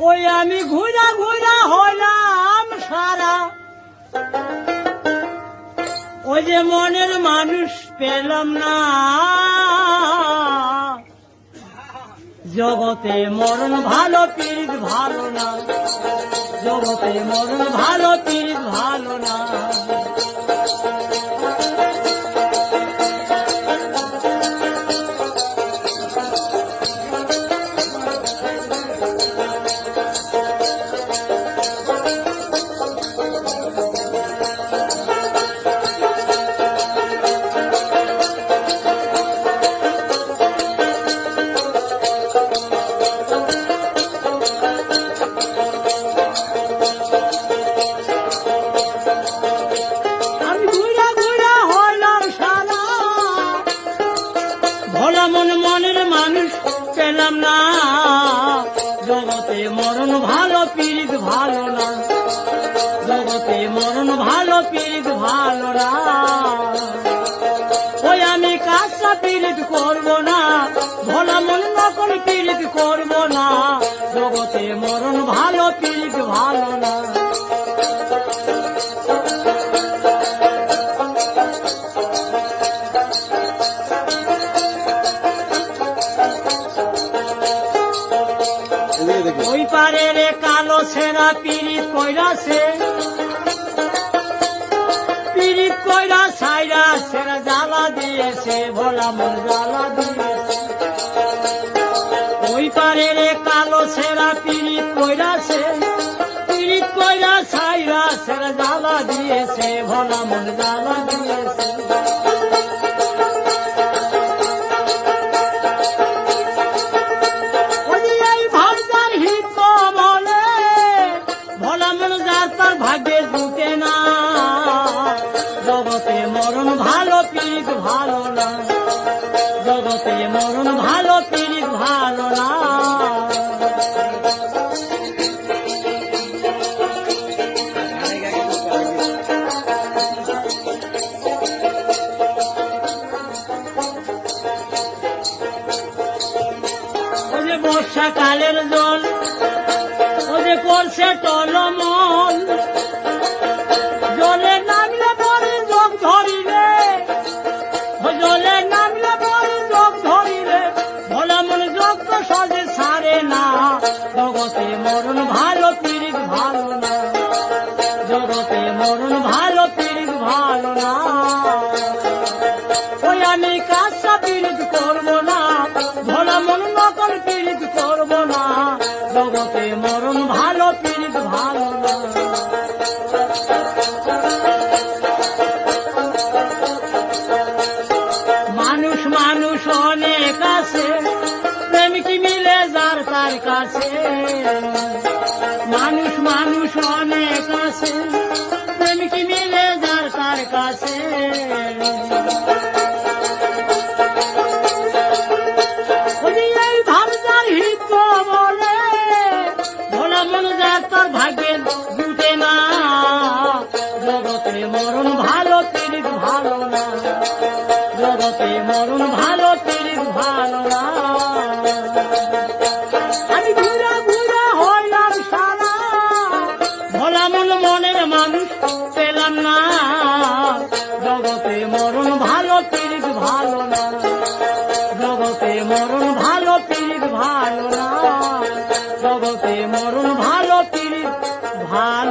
ওই আমি ঘুরা ঘুরা হইলাম সারা, ওই যে মনের মানুষ পেলাম না। জগতে মরণ ভালো পীড়িত ভালো না, জগতে মরণ ভালো পীড়িত ভালো না। মনের মানুষ পেলাম না, জগতে মরণ ভালো পীড়িত ভালো না, জগতে মরণ ভালো পীড়িত ভালো না। ওই আমি কাজটা পীড়িত করবো না, ভোলা মন নকল পীড়িত করবো না, জগতে মরণ ভালো পীড়িত ভালো না। ওই পারে রে কালো ছেঁড়া পীড়িত কইরাছে, পীড়িত কইরা ছাইরা ছেঁড়া জ্বালা দিয়েছে, ভোলা মন জ্বালা দিয়েছে। ওই পারে রে কালো ছেঁড়া পীড়িত কইরাছে, পীড়িত কইরা ছাইরা ছেঁড়া জ্বালা দিয়েছে, ভোলা মন জ্বালা দিয়েছে। ভাগ্যে জুটে না, জগতে মরণ ভালো পীড়িত ভালো না, জগতে মরণ ভালো পীড়িত ভালো না। বর্ষাকালের জল ওদের করছে টলমল, জলে নামলে পরে যোগ ধরিলে, জলে নামলে পরে যোগ ধরিলে, ভোলা মন যোগ তো সহজে ছাড়ে না, জগতে মরণ ভালো পীড়িত ভালো না, জগতে মরণ ভালো পীড়িত ভালো না। ওই আমি কাজটা পীড়িত করবো না, ভোলা মন নকল পীড়িত করবো না, জগতে মরণ ভালো পীড়িত ভালো না। মানুষ মানুষ অনেক আছে, প্রেমিক মিলে যার তার কাছে, মানুষ মানুষ অনেক আছে, প্রেমিক মিলে যার তার কাছে। তার ভাগ্যে জুটে না, জগতে মরণ ভালো পীড়িত ভালো না, জগতে মরণ ভালো পীড়িত ভালো না। আমি ঘুরা ঘুরা হইলাম সারা, ভোলা মন মনের মানুষ পেলাম না, জগতে মরণ ভালো পীড়িত ভালো না, জগতে মরণ ভালো পীড়িত ভালো না, জগতে মরণ ভালো পীড়িত ভালো।